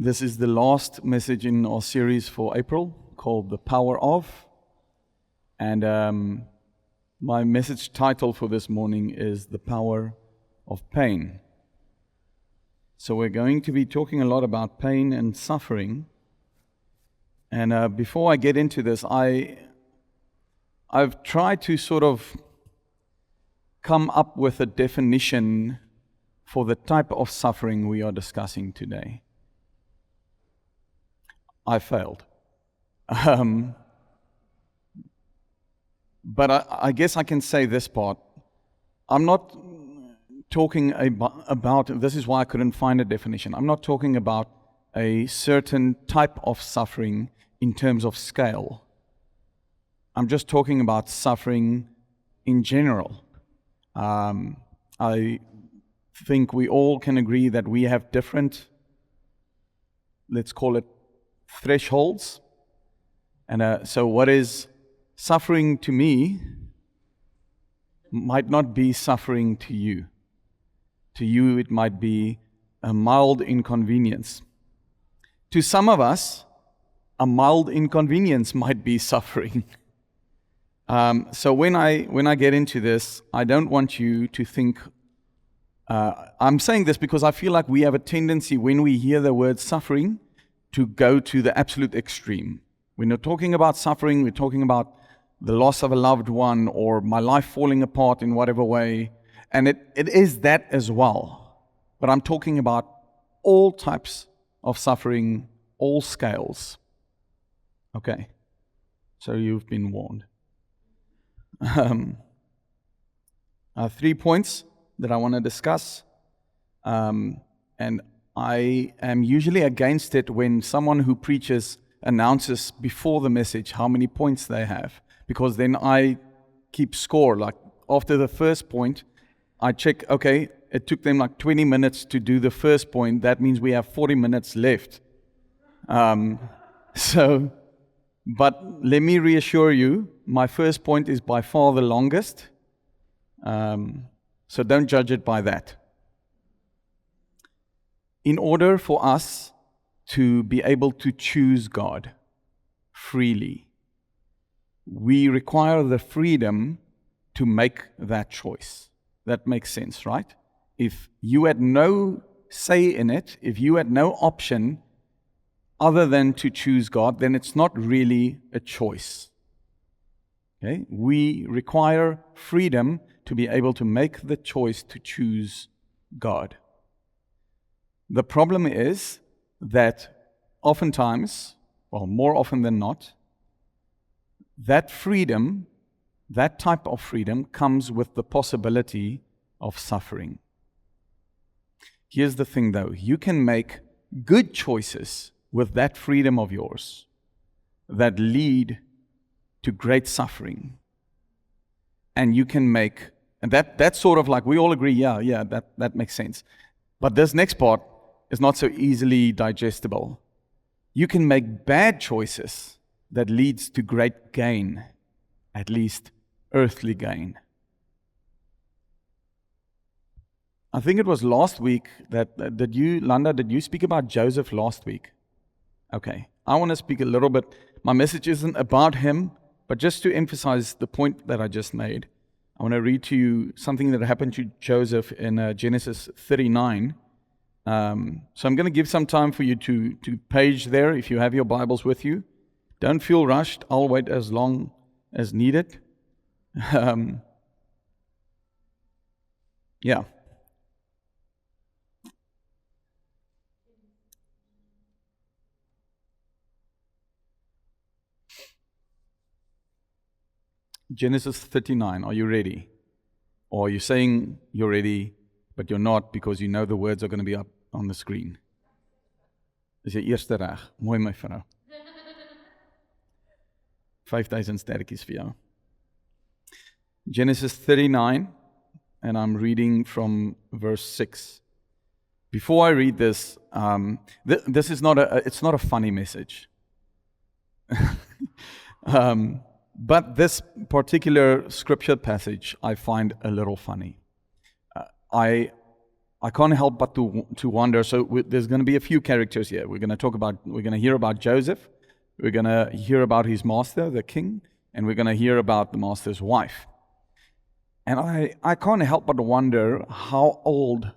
This is the last message in our series for April called The Power Of. And my message title for this morning is The Power of Pain. So we're going to be talking a lot about pain and suffering. And before I get into this, I've tried to sort of come up with a definition for the type of suffering we are discussing today. I failed. But I guess I can say this part. I'm not talking about, this is why I couldn't find a definition. I'm not talking about a certain type of suffering in terms of scale. I'm just talking about suffering in general. I think we all can agree that we have different, let's call it, thresholds. And so what is suffering to me might not be suffering to you. To you, it might be a mild inconvenience. To some of us, a mild inconvenience might be suffering. So when I get into this, I don't want you to think, I'm saying this because I feel like we have a tendency when we hear the word suffering to go to the absolute extreme. When we're talking about suffering, we're talking about the loss of a loved one or my life falling apart in whatever way. And it is that as well. But I'm talking about all types of suffering, all scales. Okay, so you've been warned. 3 points that I want to discuss. And I am usually against it when someone who preaches announces before the message how many points they have, because then I keep score. Like after the first point, I check, okay, it took them like 20 minutes to do the first point. That means we have 40 minutes left. But let me reassure you, my first point is by far the longest. So don't judge it by that. In order for us to be able to choose God freely, we require the freedom to make that choice. That makes sense, right? If you had no say in it, if you had no option other than to choose God, then it's not really a choice. Okay? We require freedom to be able to make the choice to choose God. The problem is that oftentimes, well, more often than not, that freedom, that type of freedom, comes with the possibility of suffering. Here's the thing though, you can make good choices with that freedom of yours that lead to great suffering. And you can make, and that's sort of like, we all agree, yeah, that makes sense. But this next part is not so easily digestible. You can make bad choices that leads to great gain, at least earthly gain. I think it was last week did you speak about Joseph last week? Okay, I want to speak a little bit. My message isn't about him, but just to emphasize the point that I just made, I want to read to you something that happened to Joseph in Genesis 39. So I'm going to give some time for you to page there if you have your Bibles with you. Don't feel rushed. I'll wait as long as needed. Yeah. Genesis 39, are you ready? Or are you saying you're ready, but you're not because you know the words are going to be up on the screen? Dis jy eerste reg. Mooi my vrou. 5,000 sterkies vir jou. Genesis 39, and I'm reading from verse 6. Before I read this, this is not a funny message. But this particular scripture passage I find a little funny. I I can't help but to wonder. So there's going to be a few characters here. We're going to hear about Joseph. We're going to hear about his master, the king, and we're going to hear about the master's wife. And I can't help but wonder how old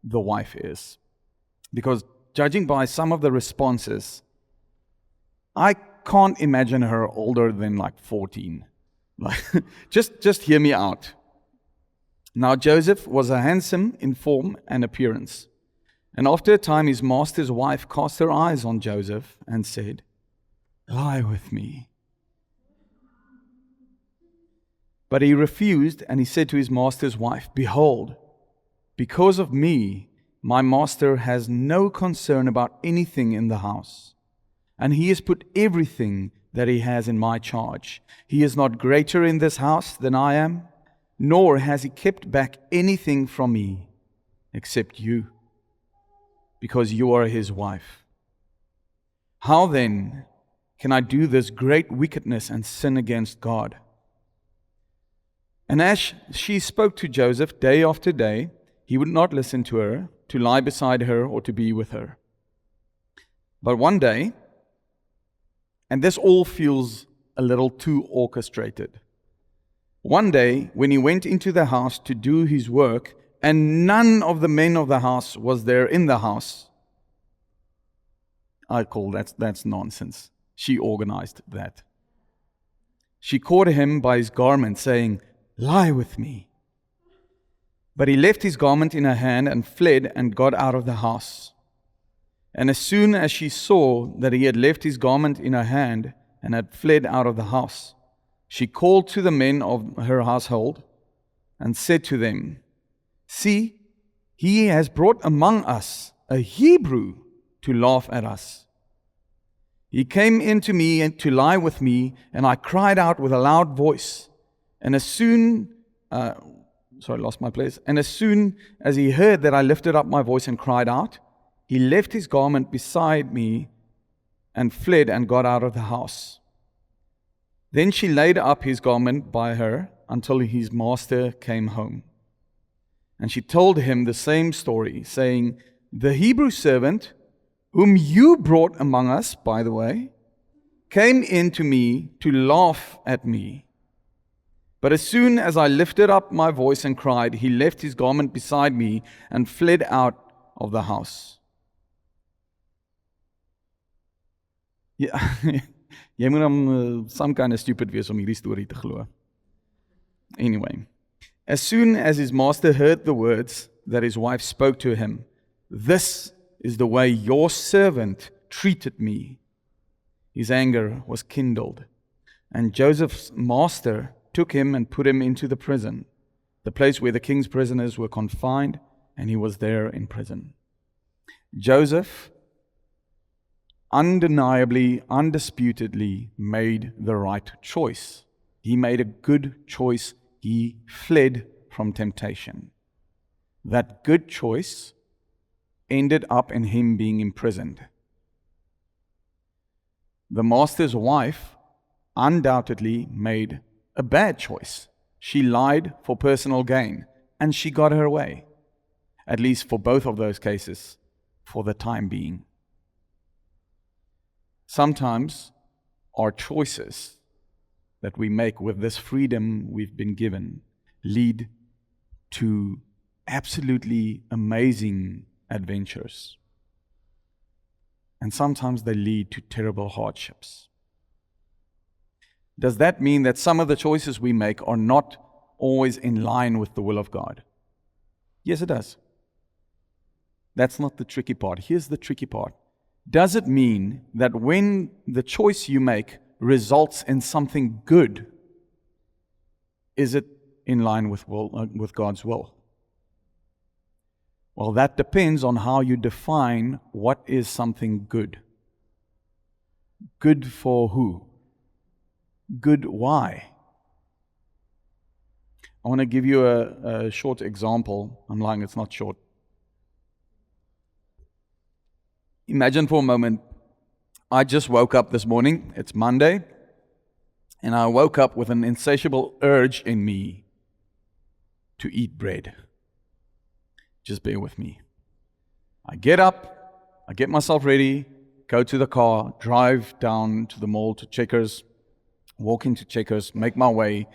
the wife is. Because judging by some of the responses, I can't imagine her older than like 14. Just hear me out. Now Joseph was handsome in form and appearance. And after a time his master's wife cast her eyes on Joseph and said, "Lie with me." But he refused, and he said to his master's wife, "Behold, because of me, my master has no concern about anything in the house, and he has put everything that he has in my charge. He is not greater in this house than I am, nor has he kept back anything from me, except you, because you are his wife. How then can I do this great wickedness and sin against God?" And as she spoke to Joseph day after day, he would not listen to her, to lie beside her, or to be with her. But one day, and this all feels a little too orchestrated, one day when he went into the house to do his work, and none of the men of the house was there in the house, I call that's nonsense. She organized that. She caught him by his garment, saying, "Lie with me." But he left his garment in her hand and fled and got out of the house. And as soon as she saw that he had left his garment in her hand and had fled out of the house, she called to the men of her household and said to them, "See, he has brought among us a Hebrew to laugh at us. He came in to me and to lie with me, and I cried out with a loud voice. And as soon as he heard that I lifted up my voice and cried out, he left his garment beside me and fled and got out of the house. Then she laid up his garment by her until his master came home. And she told him the same story, saying, 'The Hebrew servant, whom you brought among us, by the way, came in to me to laugh at me. But as soon as I lifted up my voice and cried, he left his garment beside me and fled out of the house.'" Ja, jy moet some kind of stupid wees om hierdie storie te glo. Anyway, as soon as his master heard the words that his wife spoke to him, "This is the way your servant treated me," his anger was kindled. And Joseph's master took him and put him into the prison, the place where the king's prisoners were confined, and he was there in prison. Joseph undeniably, undisputedly made the right choice. He made a good choice. He fled from temptation. That good choice ended up in him being imprisoned. The master's wife undoubtedly made a bad choice. She lied for personal gain, and she got her way, at least for both of those cases, for the time being. Sometimes our choices that we make with this freedom we've been given lead to absolutely amazing adventures. And sometimes they lead to terrible hardships. Does that mean that some of the choices we make are not always in line with the will of God? Yes, it does. That's not the tricky part. Here's the tricky part. Does it mean that when the choice you make results in something good, is it in line with God's will? Well, that depends on how you define what is something good. Good for who? Good why? I want to give you a short example. I'm lying, it's not short. Imagine for a moment, I just woke up this morning, it's Monday, and I woke up with an insatiable urge in me to eat bread. Just bear with me. I get up, I get myself ready, go to the car, drive down to the mall to Checkers, walk into Checkers, make my way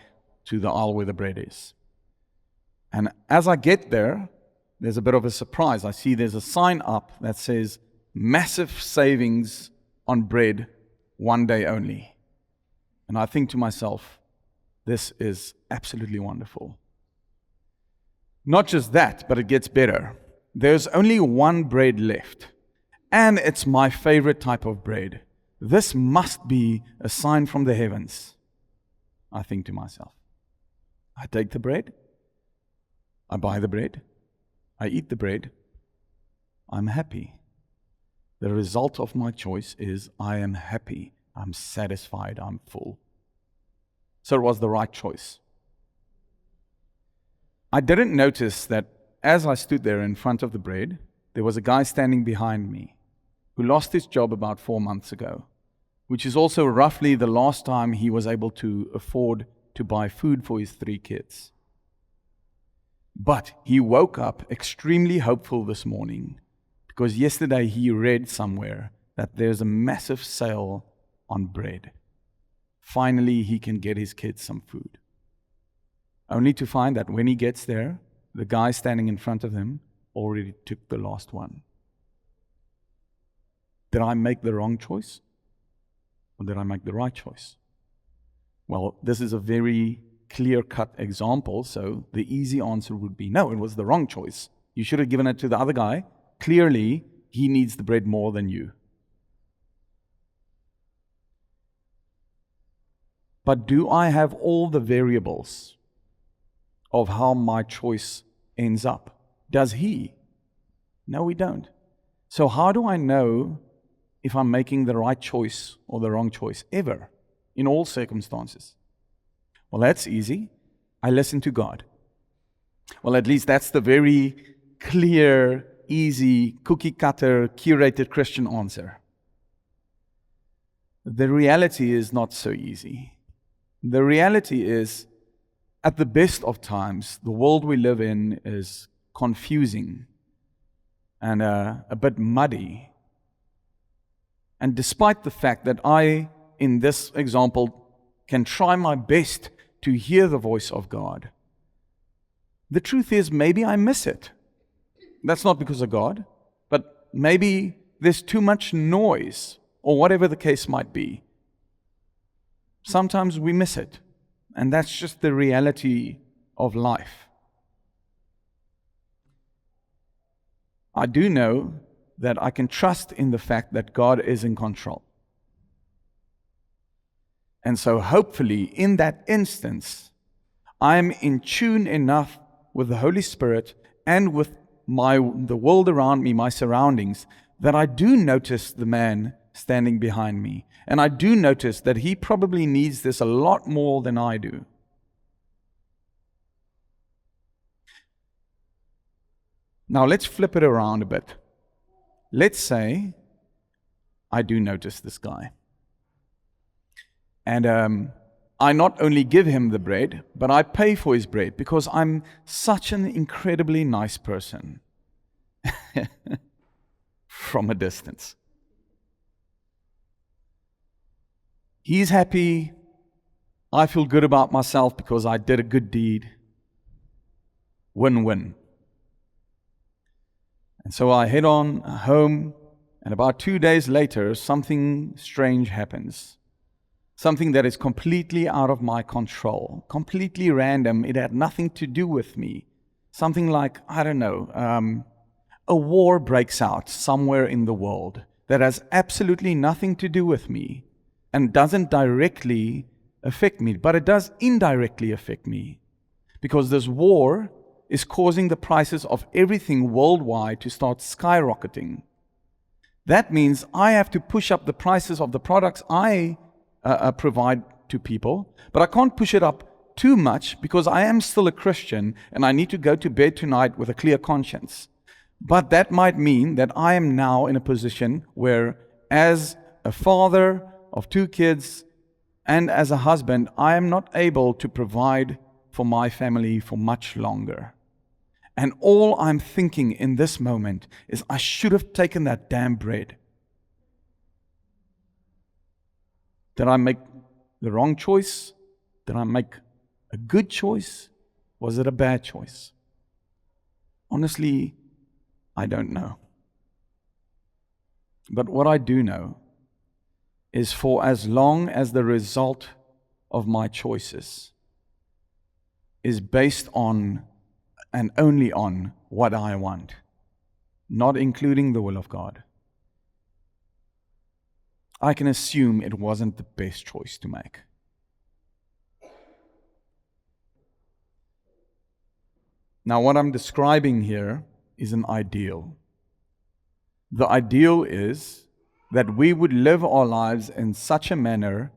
to the aisle where the bread is. And as I get there, there's a bit of a surprise. I see there's a sign up that says, massive savings on bread, one day only. And I think to myself, this is absolutely wonderful. Not just that, but it gets better. There's only one bread left, and it's my favorite type of bread. This must be a sign from the heavens, I think to myself. I take the bread, I buy the bread, I eat the bread, I'm happy. The result of my choice is I am happy, I'm satisfied, I'm full. So it was the right choice. I didn't notice that as I stood there in front of the bread, there was a guy standing behind me who lost his job about 4 months ago, which is also roughly the last time he was able to afford to buy food for his 3 kids. But he woke up extremely hopeful this morning because yesterday he read somewhere that there's a massive sale on bread. Finally, he can get his kids some food. Only to find that when he gets there, the guy standing in front of him already took the last one. Did I make the wrong choice? Or did I make the right choice? Well, this is a very clear-cut example, so the easy answer would be no, it was the wrong choice. You should have given it to the other guy. Clearly, he needs the bread more than you. But do I have all the variables of how my choice ends up? Does he? No, we don't. So how do I know if I'm making the right choice or the wrong choice ever, in all circumstances? Well, that's easy. I listen to God. Well, at least that's the very clear, easy, cookie-cutter, curated Christian answer. The reality is not so easy. The reality is, at the best of times, the world we live in is confusing and a bit muddy. And despite the fact that I, in this example, can try my best to hear the voice of God, the truth is maybe I miss it. That's not because of God, but maybe there's too much noise, or whatever the case might be. Sometimes we miss it. And that's just the reality of life. I do know that I can trust in the fact that God is in control. And so hopefully in that instance, I'm in tune enough with the Holy Spirit and with the world around me, my surroundings, that I do notice the man standing behind me. And I do notice that he probably needs this a lot more than I do. Now let's flip it around a bit. Let's say I do notice this guy. And I not only give him the bread, but I pay for his bread because I'm such an incredibly nice person. From a distance. He's happy. I feel good about myself because I did a good deed. Win-win. And so I head on home, and about 2 days later, something strange happens. Something that is completely out of my control, completely random. It had nothing to do with me. Something like, I don't know, a war breaks out somewhere in the world that has absolutely nothing to do with me and doesn't directly affect me, but it does indirectly affect me because this war is causing the prices of everything worldwide to start skyrocketing. That means I have to push up the prices of the products I provide to people, but I can't push it up too much because I am still a Christian and I need to go to bed tonight with a clear conscience. But that might mean that I am now in a position where, as a father of 2 kids and as a husband, I am not able to provide for my family for much longer. And all I'm thinking in this moment is, I should have taken that damn bread. Did I make the wrong choice? Did I make a good choice? Was it a bad choice? Honestly, I don't know. But what I do know is, for as long as the result of my choices is based on and only on what I want, not including the will of God, I can assume it wasn't the best choice to make. Now, what I'm describing here is an ideal. The ideal is that we would live our lives in such a manner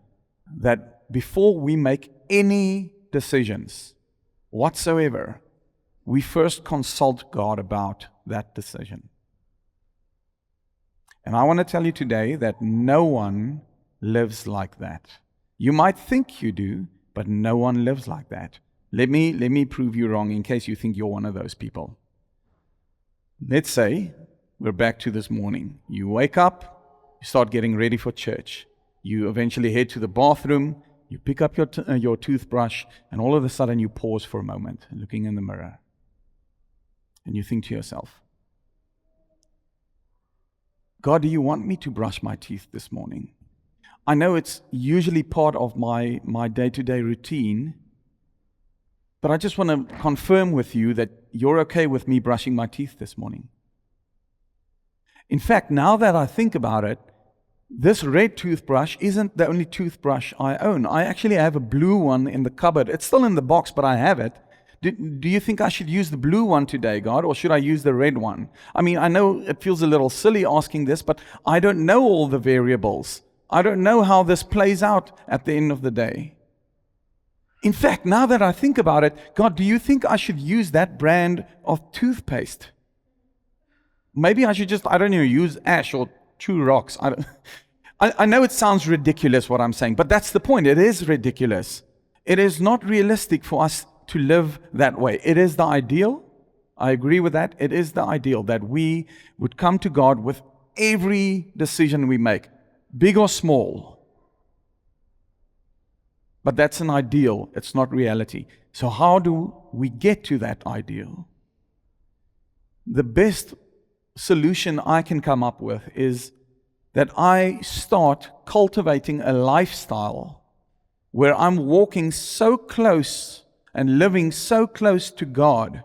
that before we make any decisions whatsoever, we first consult God about that decision. And I want to tell you today that no one lives like that. You might think you do, but no one lives like that. Let me prove you wrong in case you think you're one of those people. Let's say we're back to this morning. You wake up, you start getting ready for church. You eventually head to the bathroom, you pick up your toothbrush, and all of a sudden you pause for a moment, looking in the mirror. And you think to yourself, God, do you want me to brush my teeth this morning? I know it's usually part of my day-to-day routine, but I just want to confirm with you that you're okay with me brushing my teeth this morning. In fact, now that I think about it, this red toothbrush isn't the only toothbrush I own. I actually have a blue one in the cupboard. It's still in the box, but I have it. Do you think I should use the blue one today, God, or should I use the red one? I mean, I know it feels a little silly asking this, but I don't know all the variables. I don't know how this plays out at the end of the day. In fact, now that I think about it, God, do you think I should use that brand of toothpaste? Maybe I should just, use Ash or True Rocks. I know it sounds ridiculous what I'm saying, but that's the point. It is ridiculous. It is not realistic for us to live that way. It is the ideal. I agree with that. It is the ideal that we would come to God with every decision we make, big or small. But that's an ideal. It's not reality. So how do we get to that ideal? The best solution I can come up with is that I start cultivating a lifestyle where I'm walking so close and living so close to God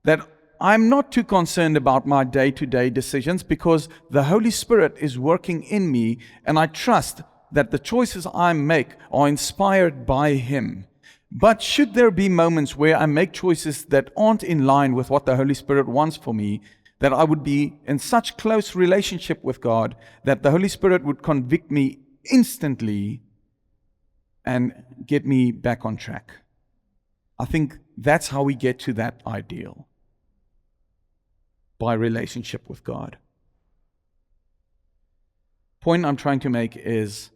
that I'm not too concerned about my day-to-day decisions, because the Holy Spirit is working in me, and I trust that the choices I make are inspired by Him. But should there be moments where I make choices that aren't in line with what the Holy Spirit wants for me, that I would be in such close relationship with God that the Holy Spirit would convict me instantly and get me back on track. I think that's how we get to that ideal, by relationship with God. Point I'm trying to make is,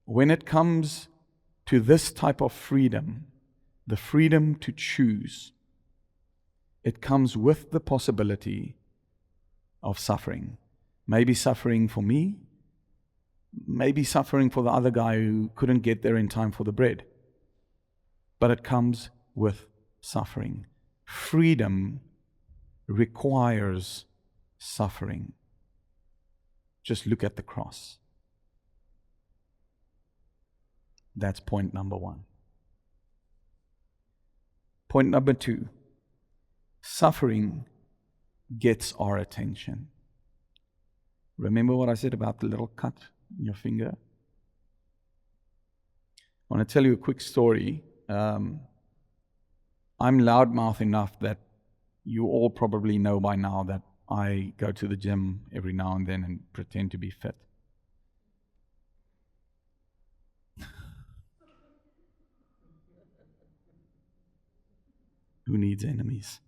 when it comes to this type of freedom, the freedom to choose, it comes with the possibility of suffering. Maybe suffering for me, maybe suffering for the other guy who couldn't get there in time for the bread. But it comes with suffering. Freedom requires suffering. Just look at the cross. That's point number one. Point number two, suffering gets our attention. Remember what I said about the little cut in your finger? I want to tell you a quick story. I'm loudmouth enough that you all probably know by now that I go to the gym every now and then and pretend to be fit. Who needs enemies?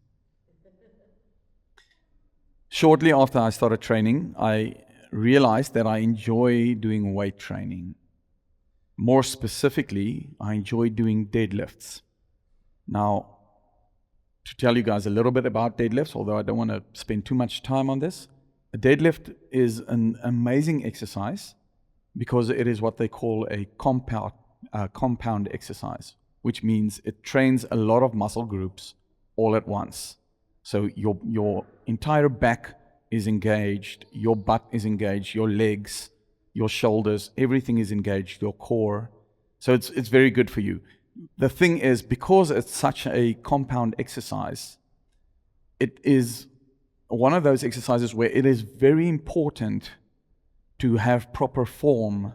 Shortly after I started training, I realized that I enjoy doing weight training. More specifically, I enjoy doing deadlifts. Now, to tell you guys a little bit about deadlifts, although I don't want to spend too much time on this. A deadlift is an amazing exercise because it is what they call a compound exercise, which means it trains a lot of muscle groups all at once. So your entire back is engaged, your butt is engaged, your legs, your shoulders, everything is engaged, your core. So it's very good for you. The thing is, because it's such a compound exercise, it is one of those exercises where it is very important to have proper form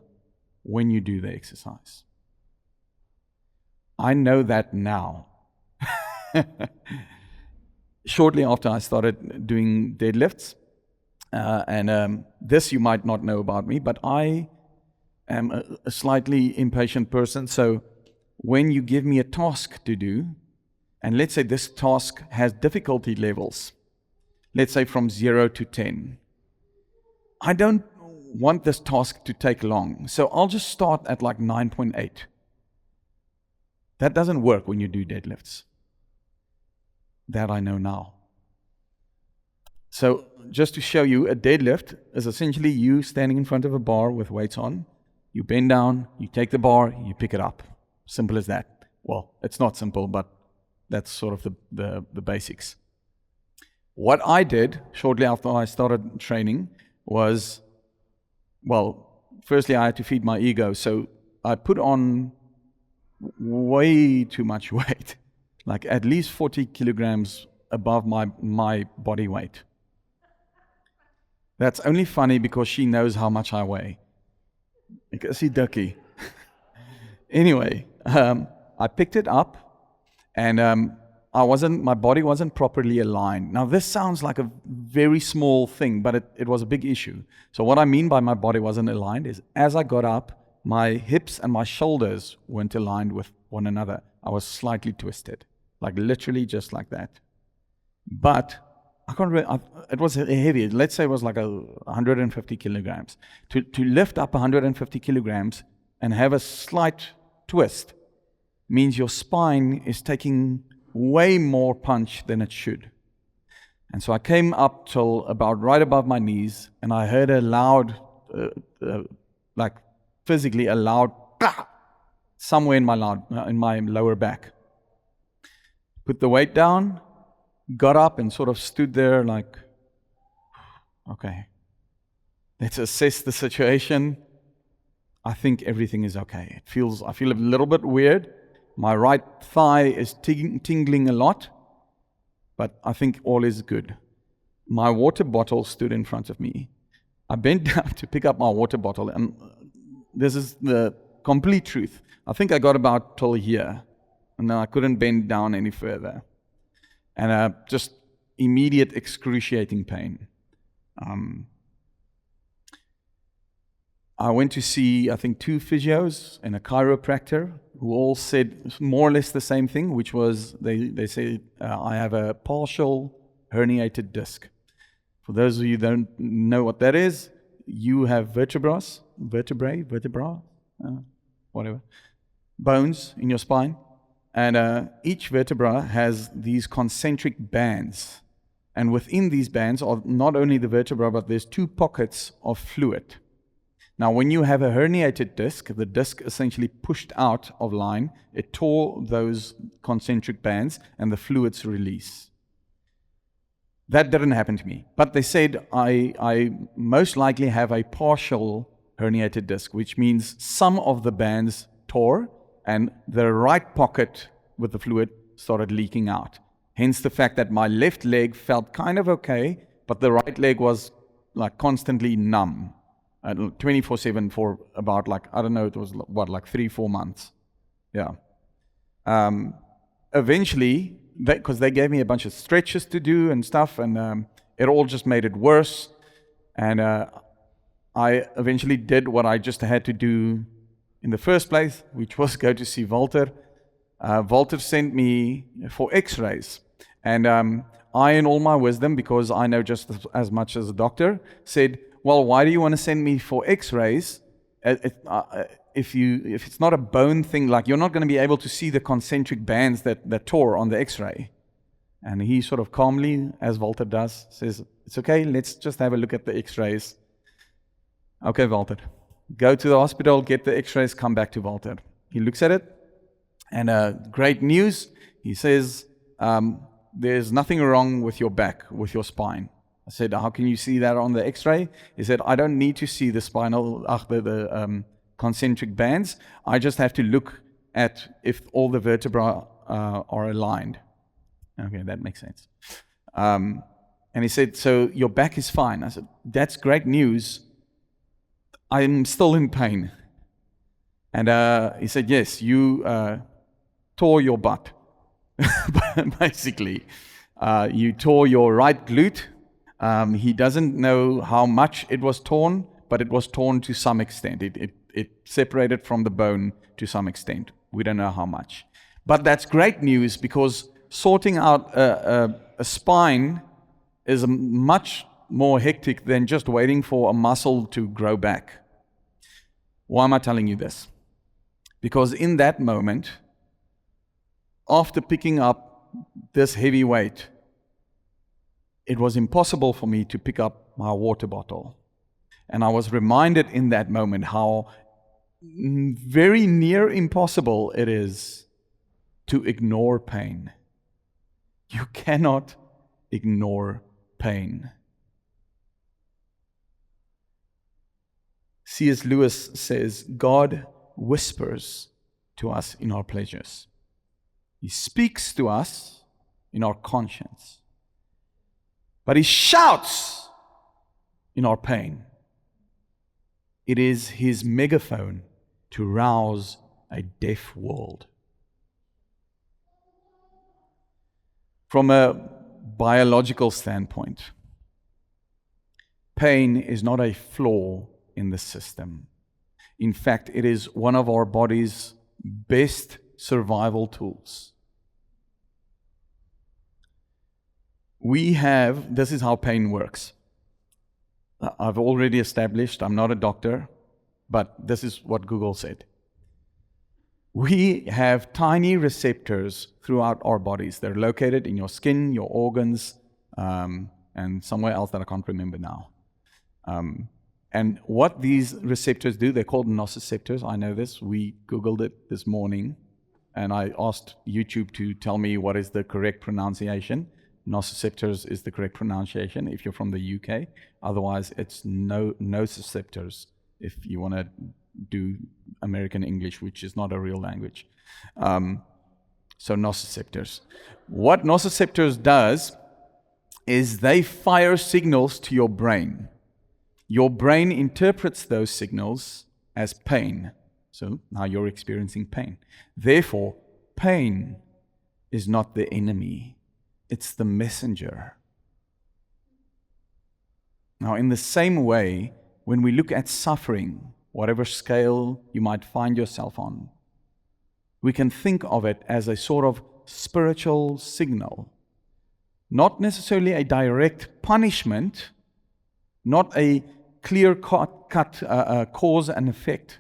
when you do the exercise. I know that now. Shortly after I started doing deadlifts, and this you might not know about me, but I am a slightly impatient person. So when you give me a task to do, and let's say this task has difficulty levels, let's say from 0 to 10, I don't want this task to take long. So I'll just start at like 9.8. That doesn't work when you do deadlifts. That I know now. So just to show you, a deadlift is essentially you standing in front of a bar with weights on. You bend down, you take the bar, you pick it up. Simple as that. Well, it's not simple, but that's sort of the basics. What I did shortly after I started training was, well, firstly I had to feed my ego. So I put on way too much weight, like at least 40 kilograms above my body weight. That's only funny because she knows how much I weigh. Ek is die dikkie. Anyway, I picked it up, and my body wasn't properly aligned. Now this sounds like a very small thing, but it was a big issue. So what I mean by my body wasn't aligned is, as I got up, my hips and my shoulders weren't aligned with one another. I was slightly twisted, like literally just like that. But I can't really, it was heavy. Let's say it was like 150 kilograms. To lift up 150 kilograms and have a slight twist means your spine is taking way more punch than it should. And so I came up till about right above my knees, and I heard a loud, like physically a loud, somewhere in my lower back. Put the weight down, got up and sort of stood there like, okay, let's assess the situation. I think everything is okay. I feel a little bit weird. My right thigh is tingling a lot, but I think all is good. My water bottle stood in front of me. I bent down to pick up my water bottle, and this is the complete truth. I think I got about till here, and then I couldn't bend down any further. And just immediate excruciating pain. I went to see, I think, 2 physios and a chiropractor who all said more or less the same thing, which was they say I have a partial herniated disc. For those of you who don't know what that is, you have vertebrae, whatever, bones in your spine. And each vertebra has these concentric bands. And within these bands are not only the vertebra, but there's 2 pockets of fluid. Now, when you have a herniated disc, the disc essentially pushed out of line, it tore those concentric bands, and the fluids release. That didn't happen to me. But they said I most likely have a partial herniated disc, which means some of the bands tore, and the right pocket with the fluid started leaking out. Hence the fact that my left leg felt kind of okay, but the right leg was like constantly numb, 24/7 for about I don't know, it was like 3-4 months. Yeah. Eventually, because they gave me a bunch of stretches to do and stuff, and it all just made it worse. And I eventually did what I just had to do in the first place, which was go to see Walter. Walter sent me for x-rays. And I, in all my wisdom, because I know just as much as a doctor, said, well, why do you want to send me for x-rays? If it's not a bone thing, like you're not going to be able to see the concentric bands that tore on the x-ray. And he sort of calmly, as Walter does, says, it's okay, let's just have a look at the x-rays. Okay, Walter, go to the hospital, get the x-rays, come back to Walter. He looks at it, and great news, he says, there's nothing wrong with your back, with your spine. I said, how can you see that on the x-ray? He said, I don't need to see the spinal, the concentric bands. I just have to look at if all the vertebrae are aligned. Okay, that makes sense. And he said, so your back is fine. I said, that's great news. I'm still in pain. And he said, yes, you tore your butt. Basically, you tore your right glute. He doesn't know how much it was torn, but it was torn to some extent. It separated from the bone to some extent. We don't know how much. But that's great news, because sorting out a spine is much more hectic than just waiting for a muscle to grow back. Why am I telling you this? Because in that moment, after picking up this heavy weight, it was impossible for me to pick up my water bottle. And I was reminded in that moment how very near impossible it is to ignore pain. You cannot ignore pain. C.S. Lewis says, God whispers to us in our pleasures. He speaks to us in our conscience. But he shouts in our pain. It is his megaphone to rouse a deaf world. From a biological standpoint, pain is not a flaw in the system. In fact, it is one of our body's best survival tools. This is how pain works. I've already established, I'm not a doctor, but this is what Google said. We have tiny receptors throughout our bodies. They're located in your skin, your organs, and somewhere else that I can't remember now. And what these receptors do, they're called nociceptors. I know this. We Googled it this morning, and I asked YouTube to tell me what is the correct pronunciation. Nociceptors is the correct pronunciation if you're from the UK. Otherwise, it's nociceptors if you want to do American English, which is not a real language. So nociceptors. What nociceptors does is they fire signals to your brain. Your brain interprets those signals as pain. So now you're experiencing pain. Therefore, pain is not the enemy. It's the messenger. Now, in the same way, when we look at suffering, whatever scale you might find yourself on, we can think of it as a sort of spiritual signal. Not necessarily a direct punishment, not a clear-cut cause and effect,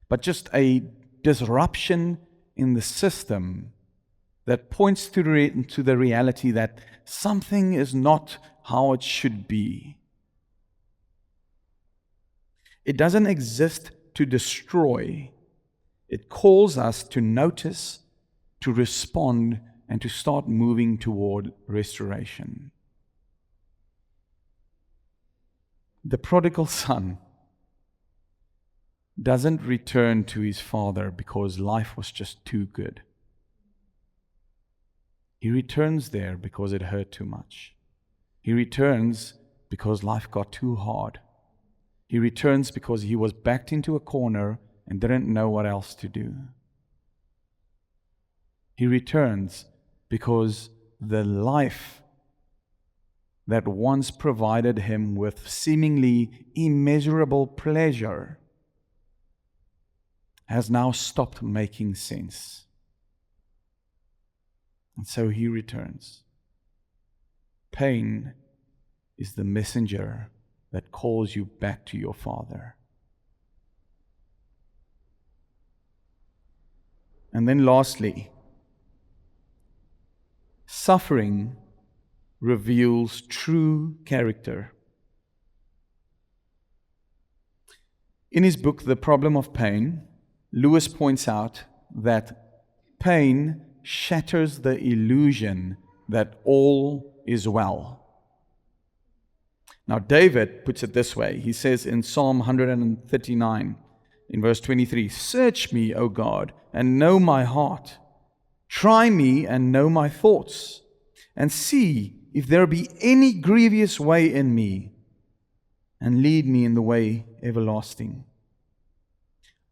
but just a disruption in the system that points to the reality that something is not how it should be. It doesn't exist to destroy. It calls us to notice, to respond, and to start moving toward restoration. The prodigal son doesn't return to his father because life was just too good. He returns there because it hurt too much. He returns because life got too hard. He returns because he was backed into a corner and didn't know what else to do. He returns because the life that once provided him with seemingly immeasurable pleasure has now stopped making sense. And so he returns. Pain is the messenger that calls you back to your Father. And then lastly, Suffering reveals true character. In his book, The Problem of Pain, Lewis points out that pain shatters the illusion that all is well. Now, David puts it this way. He says in Psalm 139, in verse 23, "Search me, O God, and know my heart. Try me and know my thoughts, and see if there be any grievous way in me, and lead me in the way everlasting."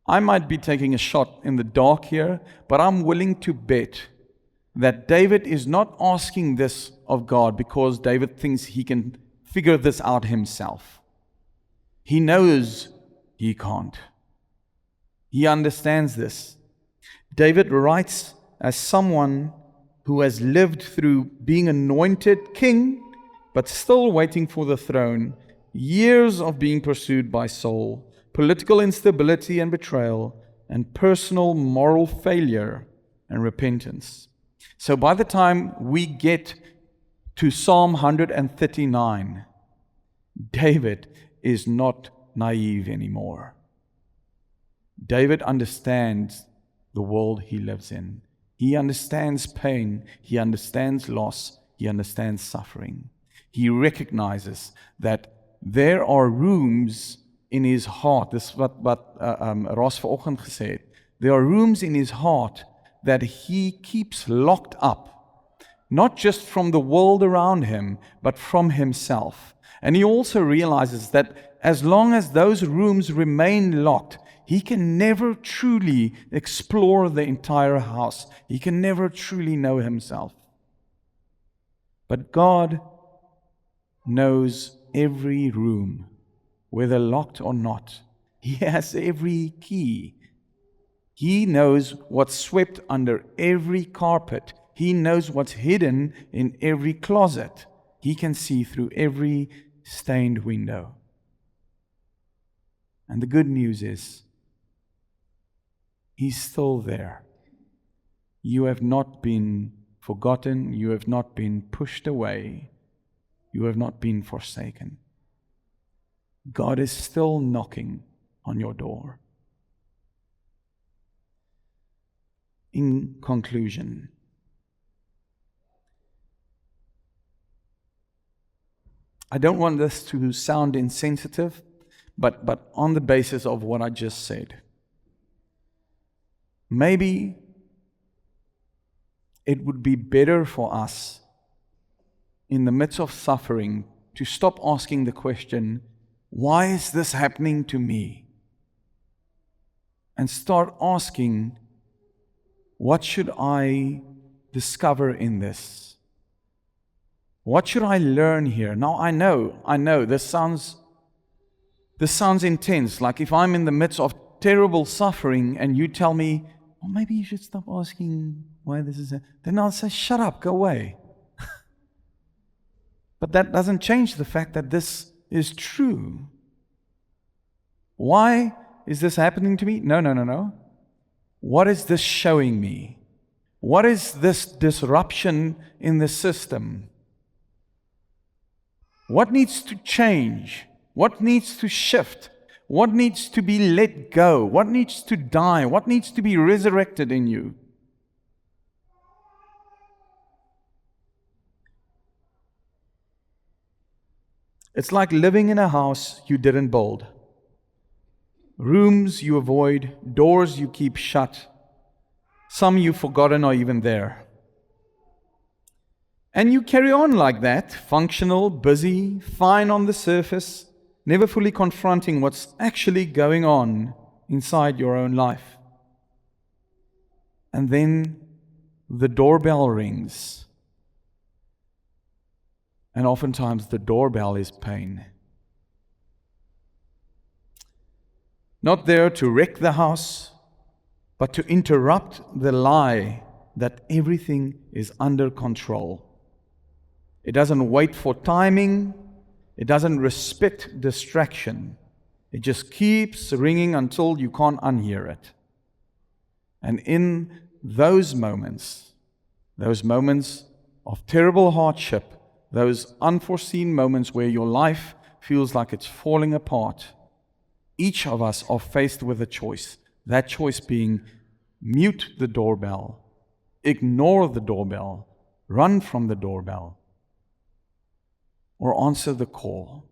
I might be taking a shot in the dark here, but I'm willing to bet that David is not asking this of God because David thinks he can figure this out himself. He knows he can't. He understands this. David writes as someone who has lived through being anointed king, but still waiting for the throne, years of being pursued by Saul, political instability and betrayal, and personal moral failure and repentance. So by the time we get to Psalm 139, David is not naive anymore. David understands the world he lives in. He understands pain. He understands loss. He understands suffering. He recognizes that there are rooms in his heart. Dis wat Ross vanoggend gesê het. There are rooms in his heart that he keeps locked up, not just from the world around him, but from himself. And he also realizes that as long as those rooms remain locked, he can never truly explore the entire house. He can never truly know himself. But God knows every room, whether locked or not. He has every key. He knows what's swept under every carpet. He knows what's hidden in every closet. He can see through every stained window. And the good news is, He's still there. You have not been forgotten. You have not been pushed away. You have not been forsaken. God is still knocking on your door. In conclusion, I don't want this to sound insensitive, but on the basis of what I just said, maybe it would be better for us in the midst of suffering to stop asking the question, why is this happening to me? And start asking, what should I discover in this? What should I learn here? Now I know, this sounds intense. Like if I'm in the midst of terrible suffering and you tell me, well, maybe you should stop asking why this is, then I'll say, shut up, go away. But that doesn't change the fact that this is true. Why is this happening to me? No. What is this showing me? What is this disruption in the system? What needs to change? What needs to shift? What needs to be let go? What needs to die? What needs to be resurrected in you? It's like living in a house you didn't build. Rooms you avoid, doors you keep shut. Some you've forgotten are even there. And you carry on like that, functional, busy, fine on the surface, never fully confronting what's actually going on inside your own life. And then the doorbell rings. And oftentimes the doorbell is pain. Not there to wreck the house, but to interrupt the lie that everything is under control. It doesn't wait for timing. It doesn't respect distraction. It just keeps ringing until you can't unhear it. And in those moments of terrible hardship, those unforeseen moments where your life feels like it's falling apart, each of us are faced with a choice. That choice being mute the doorbell, ignore the doorbell, run from the doorbell, or answer the call.